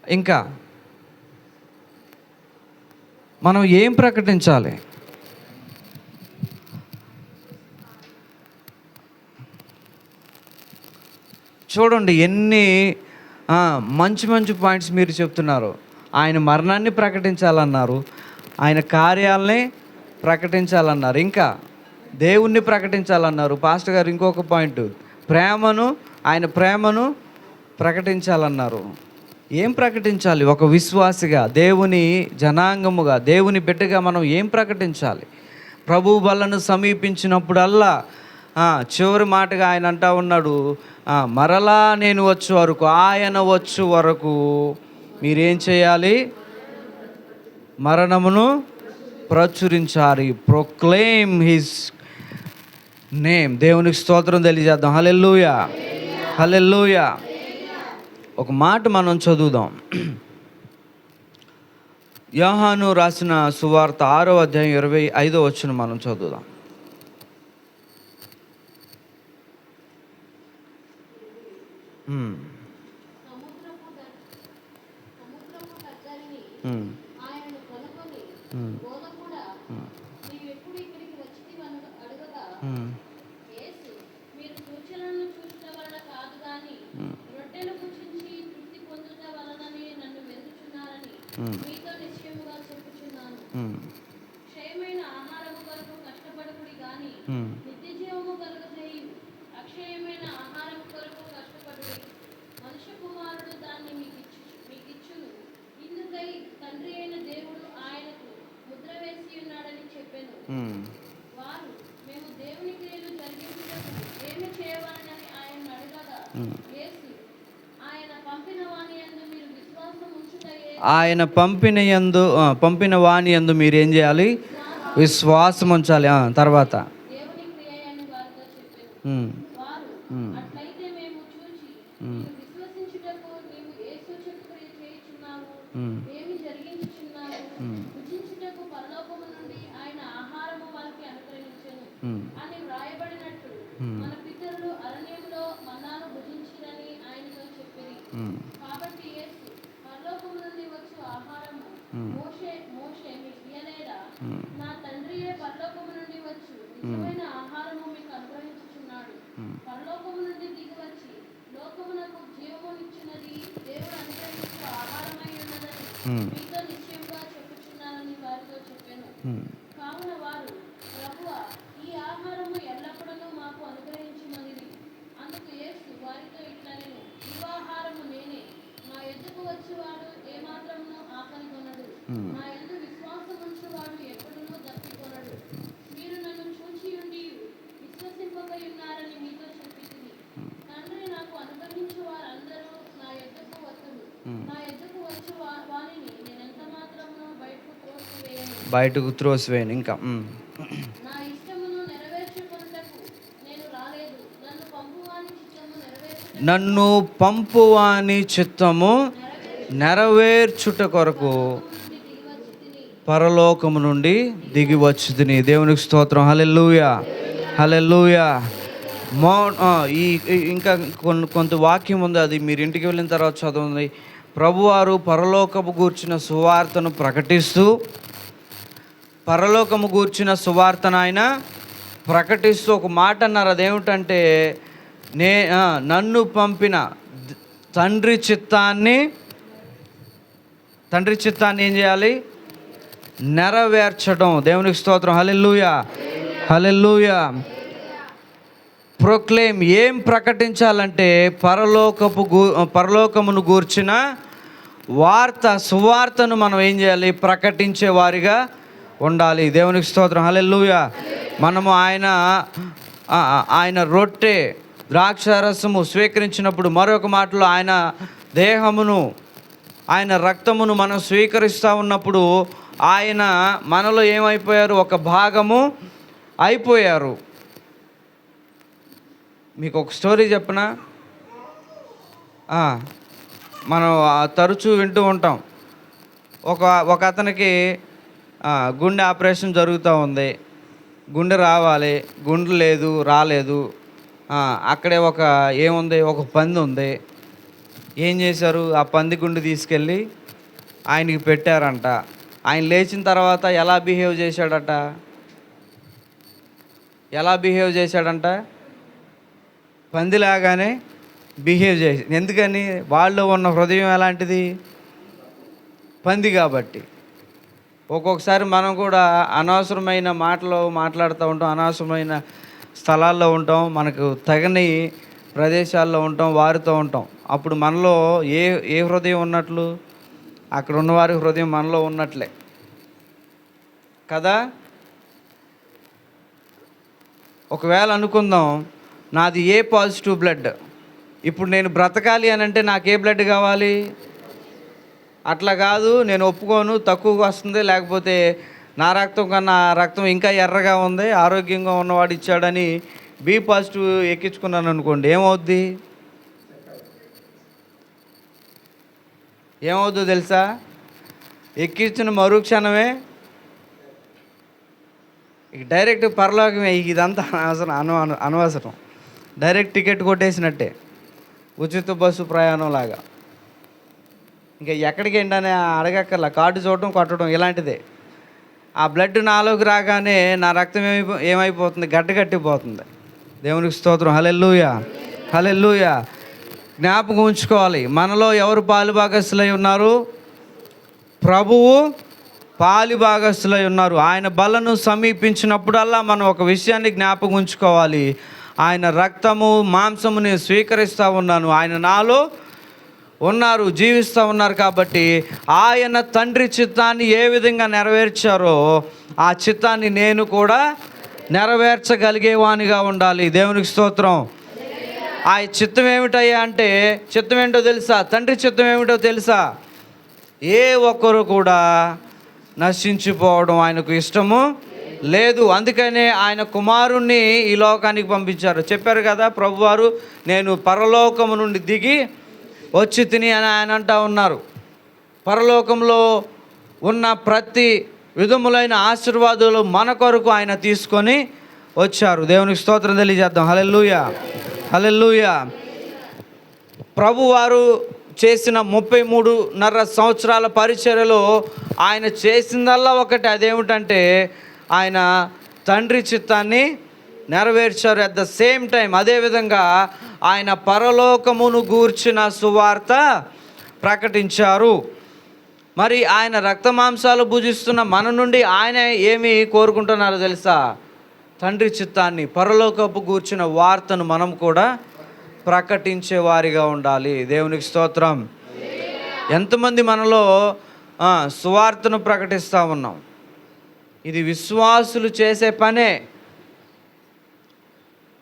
ఇంకా మనం ఏం ప్రకటించాలి? చూడండి ఎన్ని మంచి మంచి పాయింట్స్ మీరు చెప్తున్నారు. ఆయన మరణాన్ని ప్రకటించాలన్నారు, ఆయన కార్యాలని ప్రకటించాలన్నారు, ఇంకా దేవుణ్ణి ప్రకటించాలన్నారు. పాస్టర్ గారు ఇంకొక పాయింట్, ఆయన ప్రేమను ప్రకటించాలన్నారు. ఏం ప్రకటించాలి? ఒక విశ్వాసిగా, దేవుని జనాంగముగా, దేవుని బిడ్డగా మనం ఏం ప్రకటించాలి? ప్రభు బలను సమీపించినప్పుడల్లా చివరి మాటగా ఆయన అంటా ఉన్నాడు, మరలా నేను వచ్చే వరకు, ఆయన వచ్చు వరకు మీరేం చేయాలి? మరణమును ప్రచురించాలి. Proclaim his name. దేవునికి స్తోత్రం తెలియజేద్దాం. హల్లెలూయా, హల్లెలూయా. ఒక మాట మనం చదువుదాం. యోహాను రాసిన సువార్త 6వ అధ్యాయం 25వ వచనం మనం చదువుదాం. మీతో నిశ్చయముగా చెప్పుచున్నాను, క్షయమైన ఆహారము కొరకు కష్టపడకుడి గాని నిత్య జీవము కలుగజేయు అక్షయమైన ఆహారము కొరకు కష్టపడుడి. మనుష్య కుమారుడు దాన్ని మీకిచ్చును. ఇందుకై తండ్రి అయిన దేవుడు ఆయనకు ముద్ర వేసి ఉన్నాడని చెప్పెను. వారు, మేము దేవుని క్రియలు జరిగించుటకు ఏమి చేయవలనని ఆయన అడగగా, యేసు, ఆయన పంపిన వాని యందు మీరు విశ్వాసం ఉంచుటయే, ఆయన పంపిన వాని యందు మీరేం చేయాలి? విశ్వాసం ఉంచాలి. తర్వాత దేవుని క్రియ అని వారితో చెప్పెను. వారు, అట్లయితే మేము చూచి నీవు విశ్వసించుటకు నీవు ఏ సూచకక్రియ చేయుచున్నావు, ఏమి జరిగించుచున్నావు, భుజించుటకు పరలోకము నుండి ఆయన ఆహారము వారికి అనుగ్రహించెను అని వ్రాయబడినట్టు మన పితరులు అరణ్యములో మన్నాను భుజించిరని ఆయనతో చెప్పిరి. కాబట్టి యేసు, పరలోకము నుండి వచ్చు ఆహారము మోషే మీకు ఇయ్యలేదా? నా తండ్రియే పరలోకము నుండి వచ్చు నిజమైన ఆహారము మీకు అనుగ్రహించుచున్నాడు. పరలోకము నుండి దిగి వచ్చి లోకమునకు జీవమునిచ్చినది దేవుడు అనుగ్రహించు ఆహారమై ఉన్నదని మీతో నిశ్చయముగా చెప్పుచున్నానని వారితో చెప్పెను. కావున వారు, ప్రభువా, ఈ ఆహారము ఎల్లప్పుడూ మాకు అనుగ్రహించుమనిరి. అందుకు యేసు వారితో ఇట్లనెను, జీవాహారము నేనే. నా యొద్దకు వచ్చువాడు ఏమాత్రమును ఆకలి కొనడు, నా యందు విశ్వాసముంచువాడు ఎప్పుడునూ దప్పికొనడు. మీరు నన్ను చూచి ఉండి విశ్వసింపకయున్నారని మీతో చెప్పితిని. తండ్రి నాకు అనుగ్రహించు వారందరూ నా యొద్దకు వత్తురు. నా యొద్దకు వచ్చు వానిని నేనెంత మాత్రమును బయటకు త్రోసివేయను. ఇంకా నా ఇష్టమును నెరవేర్చుకొనుటకు నేను రాలేదు, నన్ను పంపువాని చిత్తము నెరవేర్చుట కొరకు పరలోకము నుండి దిగి వచ్చితిని. దేవునికి స్తోత్రం. హల్లెలూయా, హల్లెలూయా. ఇంకా కొంత వాక్యం ఉంది, అది మీరు ఇంటికి వెళ్ళిన తర్వాత చదవండి. ప్రభువారు పరలోకము గూర్చిన సువార్తను ప్రకటిస్తూ, పరలోకము గూర్చిన సువార్తను ఆయన ప్రకటిస్తూ ఒక మాట అన్నారు. అదేమిటంటే, నన్ను పంపిన తండ్రి చిత్తాన్ని ఏం చేయాలి? నెరవేర్చడం. దేవునికి స్తోత్రం. హల్లెలూయా, హల్లెలూయా. ప్రొక్లెయిమ్, ఏం ప్రకటించాలంటే పరలోకమును గూర్చిన సువార్తను మనం ఏం చేయాలి? ప్రకటించే వారిగా ఉండాలి. దేవునికి స్తోత్రం. హల్లెలూయా. మనము ఆయన రొట్టె ద్రాక్షారసము స్వీకరించినప్పుడు, మరొక మాటలో ఆయన దేహమును, ఆయన రక్తమును మనం స్వీకరిస్తూ ఉన్నప్పుడు ఆయన మనలో ఏమైపోయారు? ఒక భాగము అయిపోయారు. మీకు ఒక స్టోరీ చెప్పనా? మనం తరచూ వింటూ ఉంటాం. ఒక అతనికి గుండె ఆపరేషన్ జరుగుతూ ఉంది. గుండె రావాలి, గుండె లేదు, రాలేదు. అక్కడే ఏముంది? ఒక పంది ఉంది. ఏం చేశారు? ఆ పంది గుండె తీసుకెళ్ళి ఆయనకి పెట్టారంట. ఆయన లేచిన తర్వాత ఎలా బిహేవ్ చేశాడంట? పందిలాగానే బిహేవ్ చేసి. ఎందుకని? వాళ్ళు ఉన్న హృదయం ఎలాంటిది? పంది కాబట్టి. ఒక్కొక్కసారి మనం కూడా అనవసరమైన మాటలు మాట్లాడుతూ ఉంటాం, అనవసరమైన స్థలాల్లో ఉంటాం, మనకు తగని ప్రదేశాల్లో ఉంటాం, వారితో ఉంటాం. అప్పుడు మనలో ఏ హృదయం ఉన్నట్లు? అక్కడ ఉన్నవారి హృదయం మనలో ఉన్నట్లే కదా. ఒకవేళ అనుకుందాం, నాది ఏ పాజిటివ్ బ్లడ్, ఇప్పుడు నేను బ్రతకాలి అని అంటే నాకు ఏ బ్లడ్ కావాలి? అట్లా కాదు, నేను ఒప్పుకోను, తక్కువగా వస్తుంది, లేకపోతే నా రక్తం కన్నా రక్తం ఇంకా ఎర్రగా ఉంది, ఆరోగ్యంగా ఉన్నవాడు ఇచ్చాడని బి పాజిటివ్ ఎక్కించుకున్నాను అనుకోండి, ఏమవుద్దో తెలుసా? ఎక్కించిన మరుక్షణమే ఇక డైరెక్ట్ పరలోకమే. ఇదంతా అనవసరం. డైరెక్ట్ టికెట్ కొట్టేసినట్టే, ఉచిత బస్సు ప్రయాణం లాగా. ఇంకా ఎక్కడికి ఏంటని అడగక్కర్లా, కార్డు చూడటం, కొట్టడం ఇలాంటిదే. ఆ బ్లడ్ నాలోకి రాగానే నా రక్తం ఏమైపోతుంది? గట్టిపోతుంది. దేవునికి స్తోత్రం. హల్లెలూయా, హల్లెలూయా. జ్ఞాపకం ఉంచుకోవాలి, మనలో ఎవరు పాలుభాగస్తులై ఉన్నారు? ప్రభువు పాలుభాగస్తులై ఉన్నారు. ఆయన బలను సమీపించినప్పుడల్లా మనం ఒక విషయాన్ని జ్ఞాపకం ఉంచుకోవాలి, ఆయన రక్తము మాంసము నేను స్వీకరిస్తూ ఉన్నాను, ఆయన నాలో ఉన్నారు, జీవిస్తూ ఉన్నారు. కాబట్టి ఆయన తండ్రి చిత్తాన్ని ఏ విధంగా నెరవేర్చారో ఆ చిత్తాన్ని నేను కూడా నెరవేర్చగలిగేవానిగా ఉండాలి. దేవునికి స్తోత్రం. ఆ చిత్తం ఏమిటయ్యా అంటే, చిత్తం ఏంటో తెలుసా? తండ్రి చిత్తం ఏమిటో తెలుసా? ఏ ఒక్కరు కూడా నశించిపోవడం ఆయనకు ఇష్టము లేదు. అందుకనే ఆయన కుమారుణ్ణి ఈ లోకానికి పంపించారు. చెప్పారు కదా ప్రభువారు, నేను పరలోకము నుండి దిగి వచ్చి తిని అని ఆయన అంటూ ఉన్నారు. పరలోకంలో ఉన్న ప్రతి విధములైన ఆశీర్వాదాలు మన కొరకు ఆయన తీసుకొని వచ్చారు. దేవునికి స్తోత్రం తెలియజేద్దాం. హల్లెలూయా, హల్లెలూయా. ప్రభువారు చేసిన 33.5 సంవత్సరాల పరిచర్యలో ఆయన చేసిందల్లా ఒకటి, అదేమిటంటే ఆయన తండ్రి చిత్తాన్ని నెరవేర్చారు. అట్ ద సేమ్ టైం అదేవిధంగా ఆయన పరలోకమును గూర్చిన సువార్త ప్రకటించారు. మరి ఆయన రక్తమాంసాలు భుజిస్తున్న మన నుండి ఆయన ఏమి కోరుకుంటున్నారో తెలుసా? తండ్రి చిత్తాన్ని, పరలోకపు గూర్చిన వార్తను మనం కూడా ప్రకటించే వారిగా ఉండాలి. దేవునికి స్తోత్రం. ఎంతమంది మనలో సువార్తను ప్రకటిస్తూ ఉన్నాం? ఇది విశ్వాసులు చేసే పనే.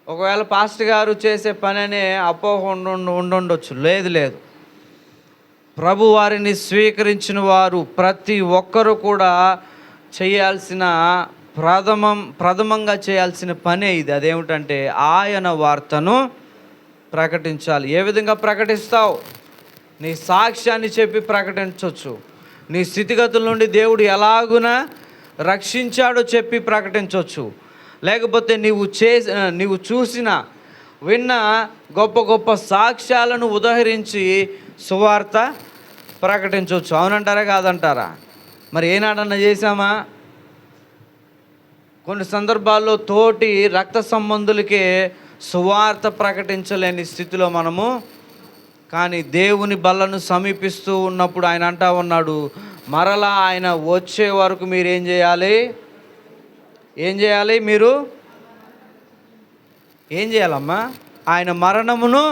ఒకవేళ పాస్టర్ గారు చేసే పననే అపోహ ఉండొచ్చు. లేదు. ప్రభు వారిని స్వీకరించిన వారు ప్రతి ఒక్కరూ కూడా చేయాల్సిన ప్రథమంగా చేయాల్సిన పనే ఇది. అదేమిటంటే ఆయన వార్తను ప్రకటించాలి. ఏ విధంగా ప్రకటిస్తావు? నీ సాక్ష్యాన్ని చెప్పి ప్రకటించవచ్చు. నీ స్థితిగతుల నుండి దేవుడు ఎలాగున రక్షించాడో చెప్పి ప్రకటించవచ్చు. లేకపోతే నీవు చూసిన విన్న గొప్ప గొప్ప సాక్ష్యాలను ఉదహరించి సువార్త ప్రకటించవచ్చు. అవునంటారా కాదంటారా? మరి ఏనాడన్నా చేశామా? కొన్ని సందర్భాల్లో తోటి రక్త సంబంధులకే సువార్త ప్రకటించలేని స్థితిలో మనము. కానీ దేవుని బలను సమీపిస్తూ ఉన్నప్పుడు ఆయన అంటా ఉన్నాడు, మరలా ఆయన వచ్చే వరకు మీరు ఏం చేయాలి? మీరు ఏం చేయాలమ్మా? ఆయన మరణమును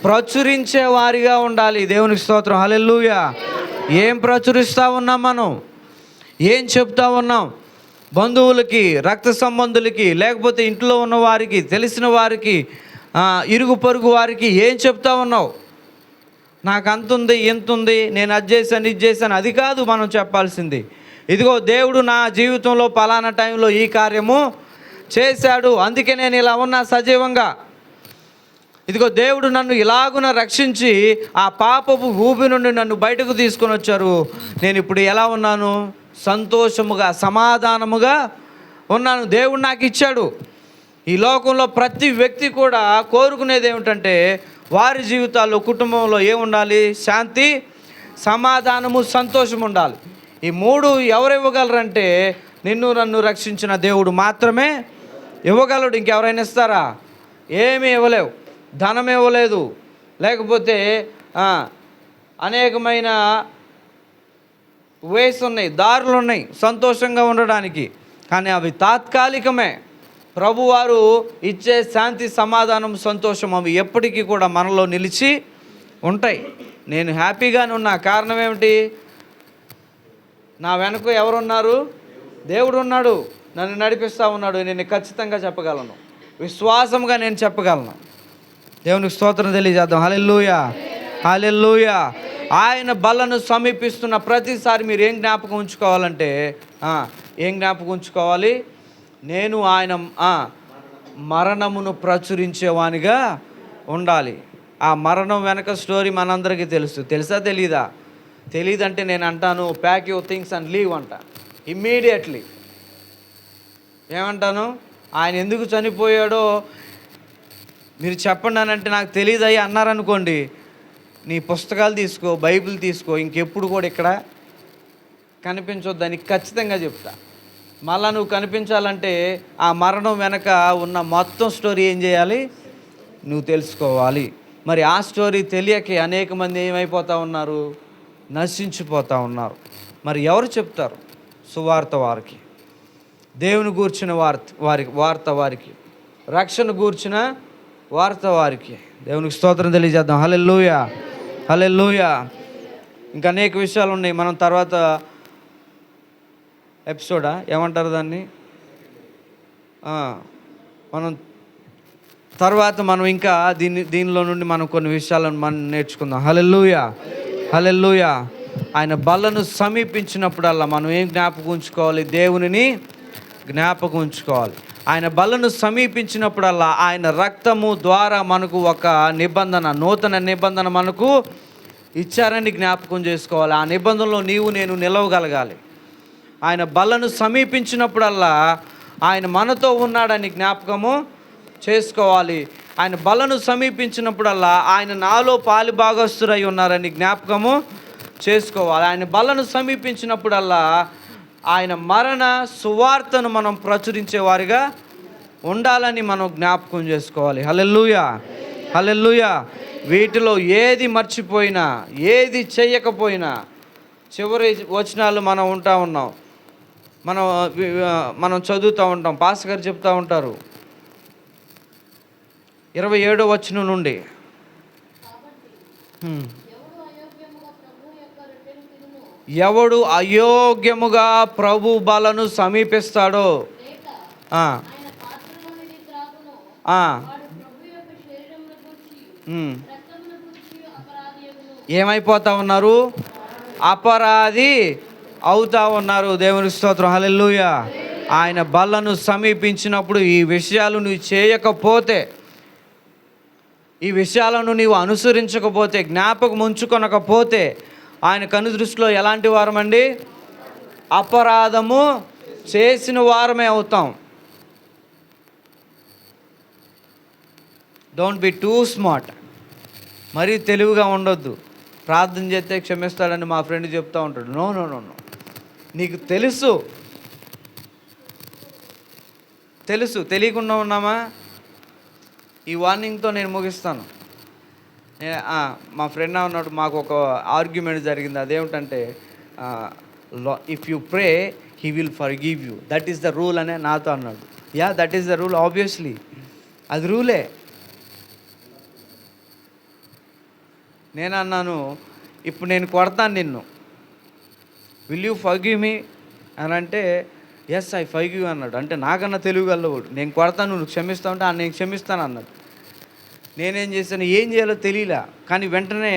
ప్రచురించే వారిగా ఉండాలి. దేవునికి స్తోత్రం. హల్లెలూయా. ఏం ప్రచురిస్తూ ఉన్నాం మనం? ఏం చెప్తా ఉన్నాం? బంధువులకి, రక్త సంబంధులకి, లేకపోతే ఇంట్లో ఉన్న వారికి, తెలిసిన వారికి, ఇరుగు పొరుగు వారికి ఏం చెప్తా ఉన్నావు? నాకు అంతుంది, ఇంతుంది, నేను అది చేశాను, ఇది చేశాను, అది కాదు మనం చెప్పాల్సింది. ఇదిగో దేవుడు నా జీవితంలో పలానా టైంలో ఈ కార్యము చేశాడు, అందుకే నేను ఇలా ఉన్నా సజీవంగా. ఇదిగో దేవుడు నన్ను ఇలాగున రక్షించి ఆ పాపపు ఊబి నుండి నన్ను బయటకు తీసుకొని వచ్చారు. నేను ఇప్పుడు ఎలా ఉన్నాను? సంతోషముగా, సమాధానముగా ఉన్నాను. దేవుడు నాకు ఇచ్చాడు. ఈ లోకంలో ప్రతి వ్యక్తి కూడా కోరుకునేది ఏమిటంటే వారి జీవితాల్లో, కుటుంబంలో ఏముండాలి? శాంతి, సమాధానము, సంతోషం ఉండాలి. ఈ మూడు ఎవరు ఇవ్వగలరంటే నిన్ను నన్ను రక్షించిన దేవుడు మాత్రమే ఇవ్వగలడు. ఇంకెవరైనా ఇస్తారా? ఏమీ ఇవ్వలేవు. ధనం ఇవ్వలేదు, లేకపోతే అనేకమైన వేస్ ఉన్నాయి, దారులు ఉన్నాయి సంతోషంగా ఉండడానికి, కానీ అవి తాత్కాలికమే. ప్రభువారు ఇచ్చే శాంతి, సమాధానం, సంతోషం అవి ఎప్పటికీ కూడా మనలో నిలిచి ఉంటాయి. నేను హ్యాపీగానే ఉన్నా. కారణం ఏమిటి? నా వెనుక ఎవరున్నారు? దేవుడు ఉన్నాడు, నన్ను నడిపిస్తూ ఉన్నాడు. నేను ఖచ్చితంగా చెప్పగలను, విశ్వాసంగా నేను చెప్పగలను. దేవునికి స్తోత్రం తెలియజేద్దాం. హల్లెలూయా, హల్లెలూయా. ఆయన బలను సమీపిస్తున్న ప్రతిసారి మీరు ఏం జ్ఞాపకం ఉంచుకోవాలంటే, ఏం జ్ఞాపకం ఉంచుకోవాలి? నేను ఆయన మరణమును ప్రచురించేవానిగా ఉండాలి. ఆ మరణం వెనక స్టోరీ మనందరికీ తెలుసా తెలీదా? తెలీదంటే నేను అంటాను, pack your things and leave అంట ఇమ్మీడియట్లీ. ఏమంటాను? ఆయన ఎందుకు చనిపోయాడో మీరు చెప్పండి అని అంటే నాకు తెలియదయ్యా అన్నారనుకోండి, నీ పుస్తకాలు తీసుకో, బైబిల్ తీసుకో, ఇంకెప్పుడు కూడా ఇక్కడ కనిపించొద్దని ఖచ్చితంగా చెప్తా. మళ్ళా నువ్వు కనిపించాలంటే ఆ మరణం వెనక ఉన్న మొత్తం స్టోరీ ఏం చేయాలి? నువ్వు తెలుసుకోవాలి. మరి ఆ స్టోరీ తెలియక అనేక మంది ఏమైపోతూ ఉన్నారు? నశించిపోతూ ఉన్నారు. మరి ఎవరు చెప్తారు సువార్త? వారికి దేవుని గూర్చిన వార్త వారికి, రక్షణ గూర్చిన వార్త వారికి. దేవునికి స్తోత్రం తెలియజేద్దాం. హల్లెలూయా, హల్లెలూయా. ఇంకా అనేక విషయాలు ఉన్నాయి. మనం తర్వాత ఎపిసోడా ఏమంటారు దాన్ని, మనం తర్వాత ఇంకా దీనిలో నుండి మనం కొన్ని విషయాలను మనం నేర్చుకుందాం. హల్లెలూయా, హల్లెలూయా. ఆయన బలను సమీపించినప్పుడల్లా మనం ఏం జ్ఞాపకం ఉంచుకోవాలి? దేవునిని జ్ఞాపకం ఉంచుకోవాలి. ఆయన బలను సమీపించినప్పుడల్లా ఆయన రక్తము ద్వారా మనకు ఒక నిబంధన, నూతన నిబంధన మనకు ఇచ్చారని జ్ఞాపకం చేసుకోవాలి. ఆ నిబంధనలో నీవు నేను నిలవగలగాలి. ఆయన బలను సమీపించినప్పుడల్లా ఆయన మనతో ఉన్నాడని జ్ఞాపకము చేసుకోవాలి. ఆయన బలను సమీపించినప్పుడల్లా ఆయన నాలో పాలిభాగస్తురై ఉన్నారని జ్ఞాపకము చేసుకోవాలి. ఆయన బలను సమీపించినప్పుడల్లా ఆయన మరణ సువార్తను మనం ప్రచురించే వారిగా ఉండాలని మనం జ్ఞాపకం చేసుకోవాలి. హల్లెలూయా, హల్లెలూయా. వీటిలో ఏది మర్చిపోయినా, ఏది చేయకపోయినా, చివరి వచనాలు మనం ఉన్నాం, మనం చదువుతూ ఉంటాం. పాస్టర్ గారు చెప్తూ ఉంటారు 27వ వచనం నుండి, ఎవడు అయోగ్యముగా ప్రభు బలను సమీపిస్తాడో ఏమైపోతా ఉన్నారు? అపరాధి అవుతా ఉన్నారు. దేవుని స్తోత్రం, హల్లెలూయా. ఆయన బలను సమీపించినప్పుడు ఈ విషయాలు నువ్వు చేయకపోతే, ఈ విషయాలను నీవు అనుసరించకపోతే, జ్ఞాపకం ఉంచుకొనకపోతే ఆయన కను దృష్టిలో ఎలాంటి వారమండి? అపరాధము చేసిన వారమే అవుతాం. Don't be two smart. మరీ తెలివిగా ఉండొద్దు. ప్రార్థన చేస్తే క్షమిస్తాడని మా ఫ్రెండ్ చెప్తూ ఉంటాడు. No no no no. నీకు తెలుసు, తెలియకుండా ఉన్నామా? ఈ వార్నింగ్తో నేను ముగిస్తాను. మా ఫ్రెండ్ అన్నాడు, మాకు ఒక ఆర్గ్యుమెంట్ జరిగింది. అదేమిటంటే, if you pray he will forgive you, that is the rule అనే నాతో అన్నాడు. Yeah, that is the rule. Obviously అది రూలే. నేను అన్నాను, ఇప్పుడు నేను కొడతాను నిన్ను, విల్ యూ ఫర్గివ్ మీ అని అంటే, ఎస్ ఐ ఫర్గివ్ అన్నాడు. అంటే నాకన్నా తెలియగలవాడు. నేను కొడతాను, నువ్వు క్షమిస్తావు అంటే నేను క్షమిస్తాను అన్నాడు. నేనేం చేశాను, ఏం చేయాలో తెలియలా, కానీ వెంటనే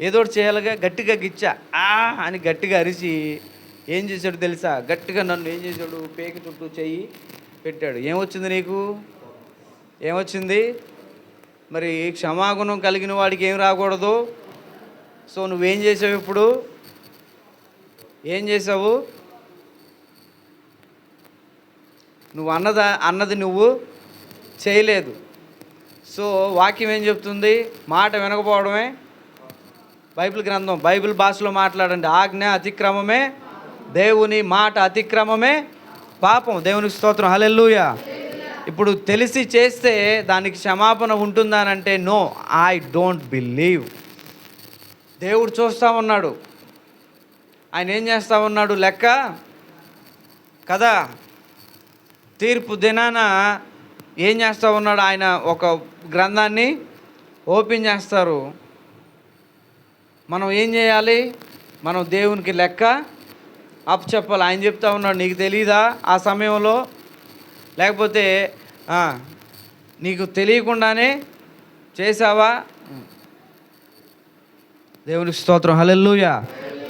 ఏదో ఒకటి చేయాలిగా, గట్టిగా గిచ్చా అని గట్టిగా అరిచి ఏం చేశాడు తెలుసా? గట్టిగా నన్ను ఏం చేశాడు, పేకి చుట్టూ చెయ్యి పెట్టాడు. ఏమొచ్చింది నీకు? ఏమొచ్చింది? మరి క్షమాగుణం కలిగిన వాడికి ఏం రాకూడదు? సో నువ్వేం చేసావు? ఇప్పుడు ఏం చేసావు? నువ్వు అన్నది నువ్వు చేయలేదు. సో వాక్యం ఏం చెప్తుంది? మాట వినకపోవడమే బైబిల్ గ్రంథం, బైబిల్ భాషలో మాట్లాడండి. ఆజ్ఞ అతిక్రమమే, దేవుని మాట అతిక్రమమే పాపం. దేవునికి స్తోత్రం, హల్లెలూయా. ఇప్పుడు తెలిసి చేస్తే దానికి క్షమాపణ ఉంటుందానంటే నో, ఐ డోంట్ బిలీవ్. దేవుడు చూస్తూ ఉన్నాడు, ఆయన ఏం చేస్తూ ఉన్నాడు లెక్క కదా. తీర్పు దినాన ఏం చేస్తూ ఉన్నాడు, ఆయన ఒక గ్రంథాన్ని ఓపెన్ చేస్తారు. మనం ఏం చేయాలి, మనం దేవునికి లెక్క అప్పచెప్పాలి. ఆయన చెప్తా ఉన్నాడు, నీకు తెలీదా ఆ సమయంలో, లేకపోతే నీకు తెలియకుండానే చేసావా. దేవునికి స్తోత్రం, హల్లెలూయా.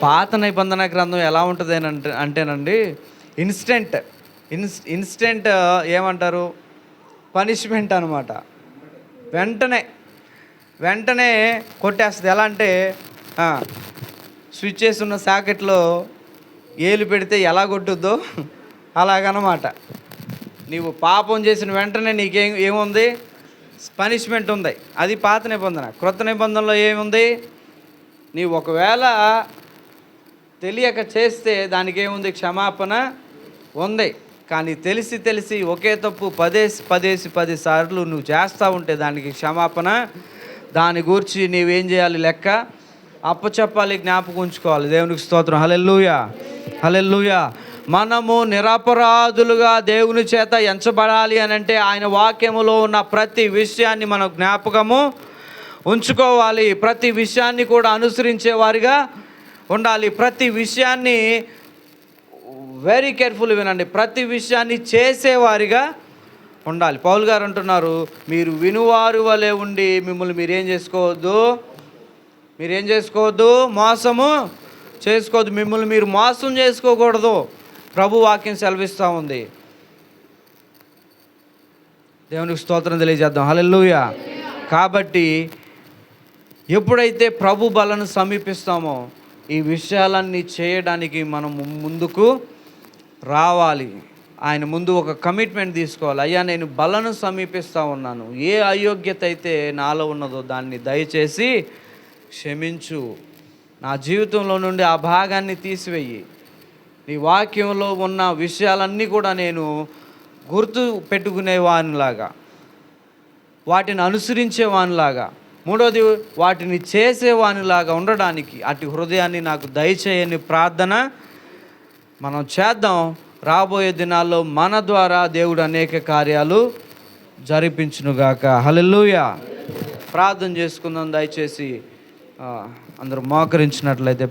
పాత నిబంధన గ్రంథం ఎలా ఉంటుంది అంటేనండి, ఇన్స్టెంట్ ఏమంటారు, పనిష్మెంట్ అనమాట. వెంటనే కొట్టేస్తుంది. ఎలా అంటే స్విచ్ చేసి ఉన్న సాకెట్లో ఏలు పెడితే ఎలా కొట్టుద్దో అలాగనమాట. నీవు పాపం చేసిన వెంటనే ఏముంది, పనిష్మెంట్ ఉంది. అది పాత నిబంధన. క్రొత్త నిబంధనలో ఏముంది, నీవు ఒకవేళ తెలియక చేస్తే దానికి ఏముంది, క్షమాపణ ఉంది. కానీ తెలిసి ఒకే తప్పు 10 సార్లు నువ్వు చేస్తూ ఉంటే దానికి క్షమాపణ, దాని గురించి నీవేం చేయాలి, లెక్క అప్పచెప్పాలి, జ్ఞాపకం ఉంచుకోవాలి. దేవునికి స్తోత్రం, హల్లెలూయా, హల్లెలూయా. మనము నిరపరాధులుగా దేవుని చేత ఎంచబడాలి అని అంటే ఆయన వాక్యములో ఉన్న ప్రతి విషయాన్ని మనం జ్ఞాపకము ఉంచుకోవాలి. ప్రతి విషయాన్ని కూడా అనుసరించే వారిగా ఉండాలి. ప్రతి విషయాన్ని వెరీ కేర్ఫుల్ వినండి, ప్రతి విషయాన్ని చేసేవారిగా ఉండాలి. పౌలు గారు అంటున్నారు, మీరు వినువారు వలె ఉండి మిమ్మల్ని మీరేం చేసుకోవద్దు, మోసము చేసుకోవద్దు. మిమ్మల్ని మీరు మోసం చేసుకోకూడదు. ప్రభు వాక్యం సెలవిస్తూ ఉంది. దేవునికి స్తోత్రం తెలియజేద్దాం, హల్లెలూయా. కాబట్టి ఎప్పుడైతే ప్రభు బలను సమీపిస్తామో ఈ విషయాలన్నీ చేయడానికి మనం ముందుకు రావాలి. ఆయన ముందు ఒక కమిట్మెంట్ తీసుకోవాలి. అయ్యా, నేను బలను సమీపిస్తూ ఉన్నాను, ఏ అయోగ్యత అయితే నాలో ఉన్నదో దాన్ని దయచేసి క్షమించు, నా జీవితంలో నుండి ఆ భాగాన్ని తీసివేయి. నీ వాక్యంలో ఉన్న విషయాలన్నీ కూడా నేను గుర్తు పెట్టుకునేవానిలాగా, వాటిని అనుసరించేవానిలాగా, మూడోది వాటిని చేసేవానిలాగా ఉండడానికి అటు హృదయాన్ని నాకు దయచేయని ప్రార్థన మనం చేద్దాం. రాబోయే దినాల్లో మన ద్వారా దేవుడు అనేక కార్యాలు జరిపించునుగాక, హల్లెలూయా. ప్రార్థన చేసుకుందాం. దయచేసి అందరూ మోకరించినట్లయితే